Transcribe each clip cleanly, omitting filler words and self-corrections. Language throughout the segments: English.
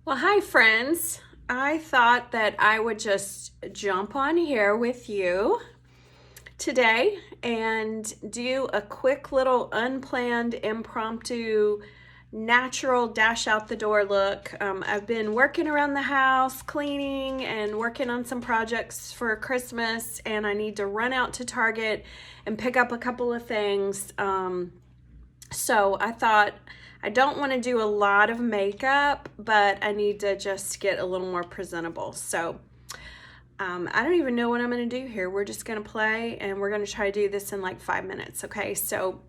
Well, hi, friends. I thought that I would just jump on here with you today and do a quick little unplanned, impromptu, natural dash out the door look. I've been working around the house, cleaning and working on some projects for Christmas, and I need to run out to Target and pick up a couple of things. So I thought I don't want to do a lot of makeup, but I need to just get a little more presentable. So I don't even know what I'm going to do here. We're just going to play and we're going to try to do this in like 5 minutes. Okay, so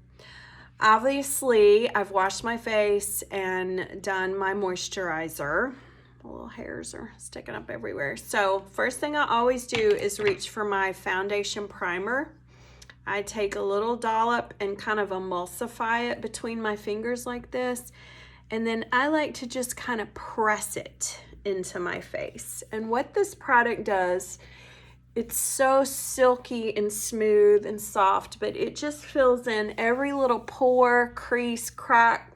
obviously I've washed my face and done my moisturizer. The little hairs are sticking up everywhere. So first thing I always do is reach for my foundation primer. I take a little dollop and kind of emulsify it between my fingers like this. And then I like to just kind of press it into my face. And what this product does, it's so silky and smooth and soft, but it just fills in every little pore, crease, crack,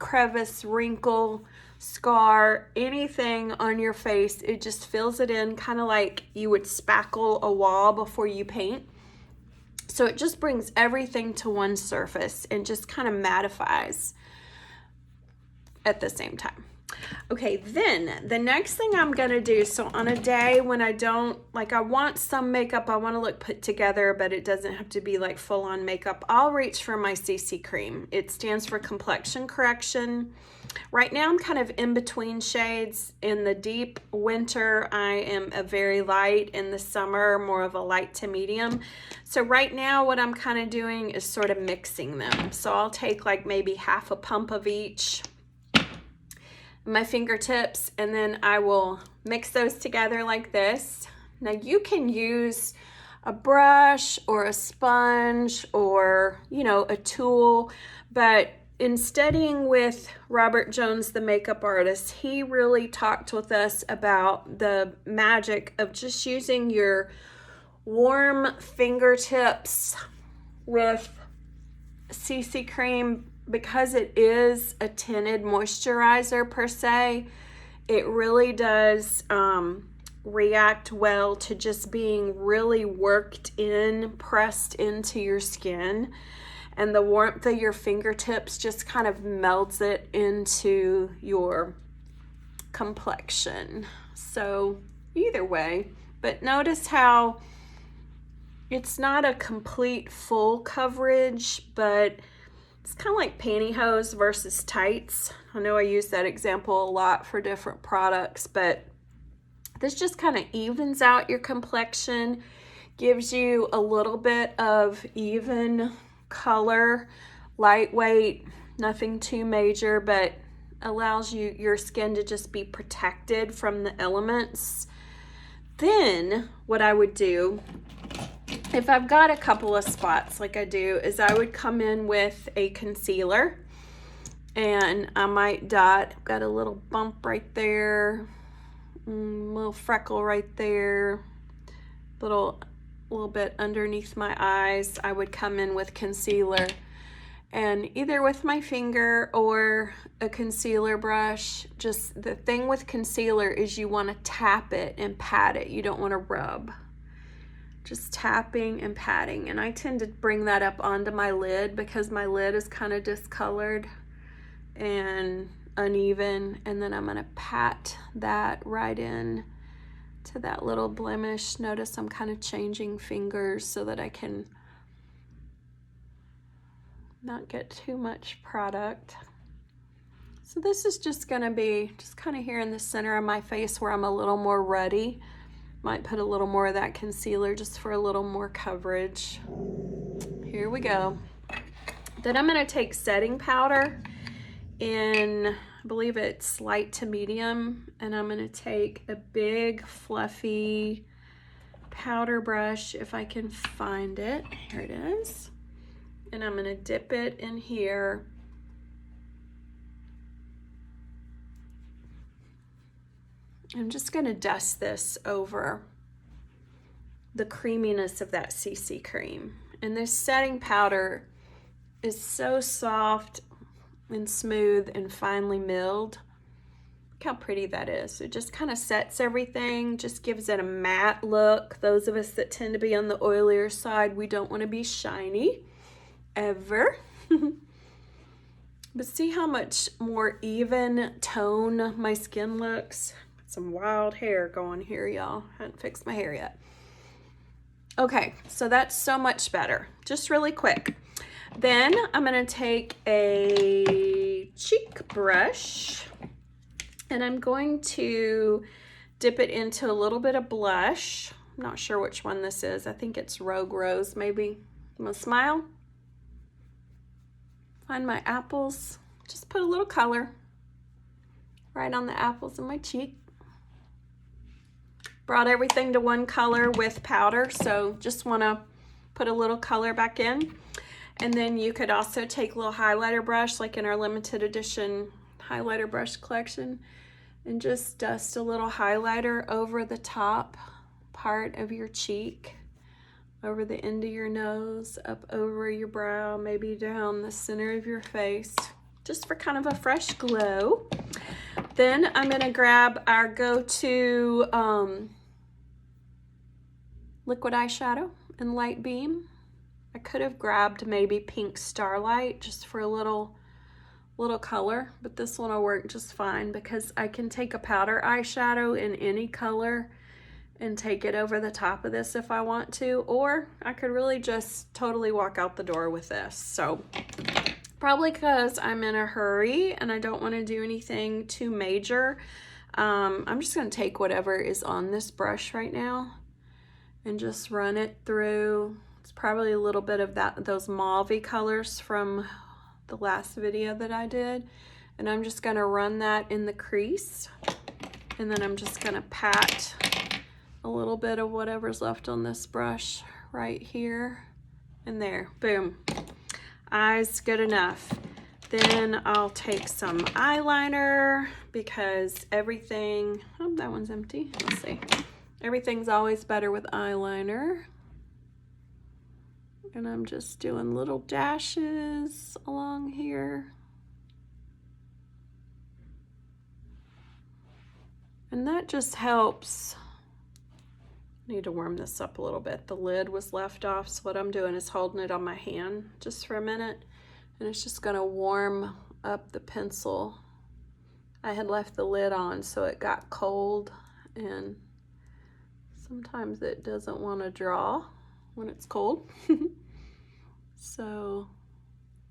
crevice, wrinkle, scar, anything on your face. It just fills it in kind of like you would spackle a wall before you paint. So it just brings everything to one surface and just kind of mattifies at the same time. Okay, then the next thing I'm gonna do, so on a day when I don't, like I want some makeup, I wanna look put together, but it doesn't have to be like full on makeup, I'll reach for my CC cream. It stands for complexion correction. Right now I'm kind of in between shades. In the deep winter, I am a very light. In the summer, more of a light to medium. So right now what I'm kind of doing is sort of mixing them. So I'll take like maybe half a pump of each in my fingertips, and then I will mix those together like this. Now you can use a brush or a sponge or, you know, a tool, but in studying with Robert Jones, the makeup artist, he really talked with us about the magic of just using your warm fingertips with CC cream. Because it is a tinted moisturizer per se, it really does react well to just being really worked in, pressed into your skin. And the warmth of your fingertips just kind of melts it into your complexion. So either way, but notice how it's not a complete full coverage, but it's kind of like pantyhose versus tights. I know I use that example a lot for different products, but this just kind of evens out your complexion, gives you a little bit of even color, lightweight, nothing too major, but allows your skin to just be protected from the elements. Then what I would do, if I've got a couple of spots like I do, is I would come in with a concealer and I might dot. I've got a little bump right there, little freckle right there, little bit underneath my eyes. I would come in with concealer, and either with my finger or a concealer brush. Just the thing with concealer is you want to tap it and pat it. You don't want to rub. Just tapping and patting. And I tend to bring that up onto my lid because my lid is kind of discolored and uneven, and then I'm going to pat that right in to that little blemish. Notice I'm kind of changing fingers so that I can not get too much product. So this is just going to be just kind of here in the center of my face where I'm a little more ruddy. Might put a little more of that concealer just for a little more coverage. Here we go. Then I'm going to take setting powder in, I believe it's light to medium, and I'm going to take a big fluffy powder brush if I can find it. Here it is. And I'm going to dip it in here. I'm just going to dust this over the creaminess of that CC cream. And this setting powder is so soft and smooth and finely milled. Look how pretty that is. It just kind of sets everything, just gives it a matte look. Those of us that tend to be on the oilier side, we don't want to be shiny ever. But see how much more even tone my skin looks? Some wild hair going here, y'all. I haven't fixed my hair yet. Okay, so that's so much better. Just really quick. Then I'm gonna take a cheek brush and I'm going to dip it into a little bit of blush. I'm not sure which one this is. I think it's Rogue Rose, maybe. I'm gonna smile. Find my apples. Just put a little color right on the apples in my cheek. Brought everything to one color with powder, so just want to put a little color back in. And then you could also take a little highlighter brush, like in our limited edition highlighter brush collection, and just dust a little highlighter over the top part of your cheek, over the end of your nose, up over your brow, maybe down the center of your face, just for kind of a fresh glow. Then I'm gonna grab our go-to liquid eyeshadow in Light Beam. I could have grabbed maybe Pink Starlight just for a little color, but this one will work just fine because I can take a powder eyeshadow in any color and take it over the top of this if I want to, or I could really just totally walk out the door with this. So probably because I'm in a hurry and I don't want to do anything too major, I'm just going to take whatever is on this brush right now and just run it through. It's probably a little bit of those mauve-y colors from the last video that I did, and I'm just going to run that in the crease, and then I'm just going to pat a little bit of whatever's left on this brush right here and there. Boom. Eyes good enough. Then I'll take some eyeliner because everything, oh, that one's empty. Let's see. Everything's always better with eyeliner. And I'm just doing little dashes along here. And that just helps. Need to warm this up a little bit. The lid was left off, so what I'm doing is holding it on my hand just for a minute, and it's just gonna warm up the pencil. I had left the lid on so it got cold, and sometimes it doesn't want to draw when it's cold. So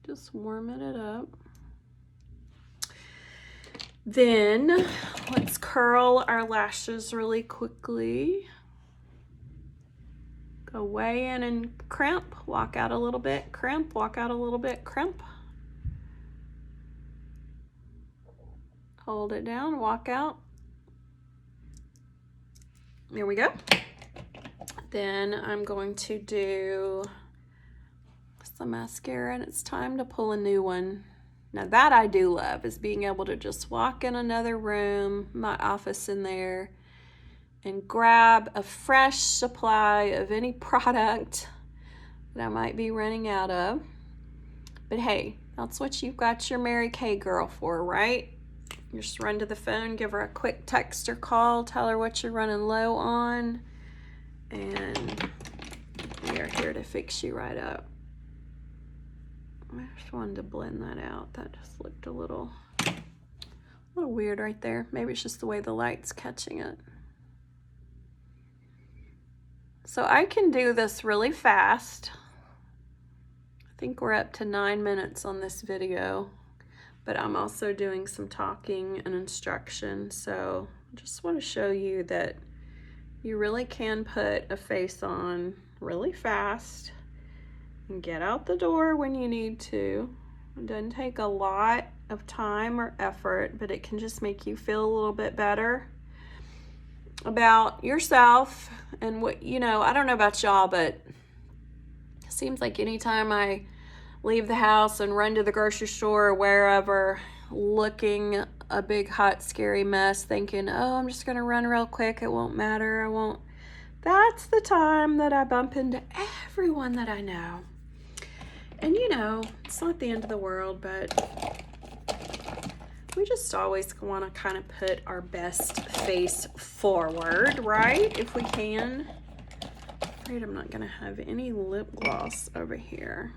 just warming it up. Then let's curl our lashes really quickly. Go way in and crimp, walk out a little bit, crimp, walk out a little bit, crimp. Hold it down, walk out. There we go. Then I'm going to do some mascara, and it's time to pull a new one. Now that I do love is being able to just walk in another room, my office in there, and grab a fresh supply of any product that I might be running out of. But hey, that's what you've got your Mary Kay girl for, right? You just run to the phone, give her a quick text or call, tell her what you're running low on, and we are here to fix you right up. I just wanted to blend that out. That just looked a little weird right there. Maybe it's just the way the light's catching it. So I can do this really fast. I think we're up to 9 minutes on this video, but I'm also doing some talking and instruction. So I just want to show you that you really can put a face on really fast and get out the door when you need to. It doesn't take a lot of time or effort, but it can just make you feel a little bit better about yourself and what, you know, I don't know about y'all, but it seems like anytime I leave the house and run to the grocery store or wherever, looking a big, hot, scary mess, thinking, oh, I'm just gonna run real quick, it won't matter, I won't. That's the time that I bump into everyone that I know. And you know, it's not the end of the world, but we just always want to kind of put our best face forward, right? If we can. Afraid I'm not going to have any lip gloss over here.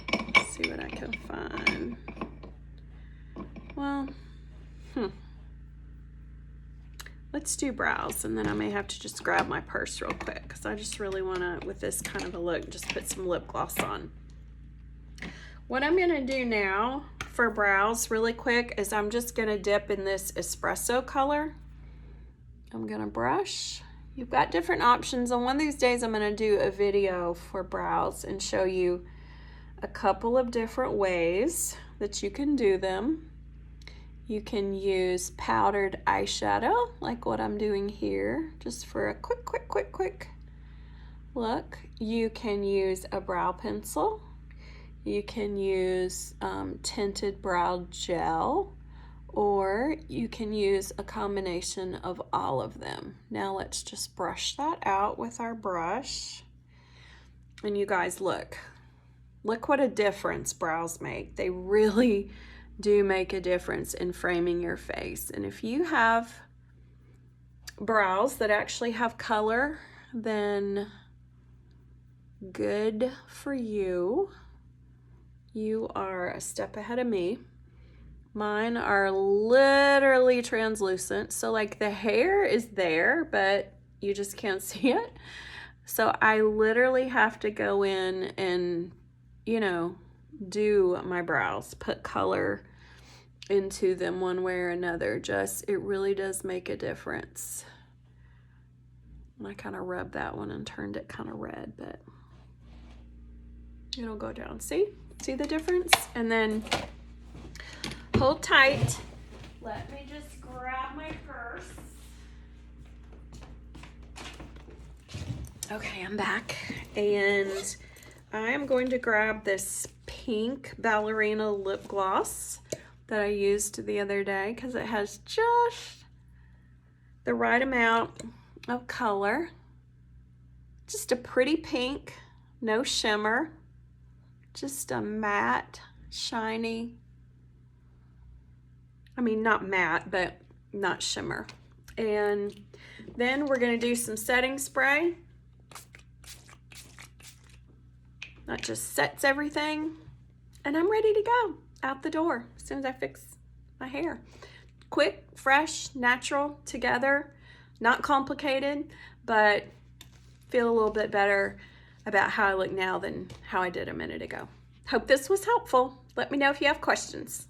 Let's see what I can find. Well, let's do brows, and then I may have to just grab my purse real quick because I just really want to, with this kind of a look, just put some lip gloss on. What I'm going to do now for brows really quick is I'm just going to dip in this espresso color. I'm going to brush. You've got different options. On one of these days, I'm going to do a video for brows and show you a couple of different ways that you can do them. You can use powdered eyeshadow, like what I'm doing here, just for a quick look. You can use a brow pencil. You can use tinted brow gel, or you can use a combination of all of them. Now let's just brush that out with our brush. And you guys, look what a difference brows make. They really do make a difference in framing your face. And if you have brows that actually have color, then good for you. You are a step ahead of me. Mine are literally translucent, so like the hair is there, but you just can't see it. So I literally have to go in and, you know, do my brows, put color into them one way or another. Just, it really does make a difference. And I kind of rubbed that one and turned it kind of red, but it'll go down. See the difference? And then hold tight. Let me just grab my purse. Okay, I'm back, and I am going to grab this pink ballerina lip gloss that I used the other day because it has just the right amount of color. Just a pretty pink, no shimmer, just a matte, shiny, I mean not matte, but not shimmer. And then we're going to do some setting spray. That just sets everything, and I'm ready to go out the door as soon as I fix my hair. Quick, fresh, natural, together, not complicated, but feel a little bit better about how I look now than how I did a minute ago. Hope this was helpful. Let me know if you have questions.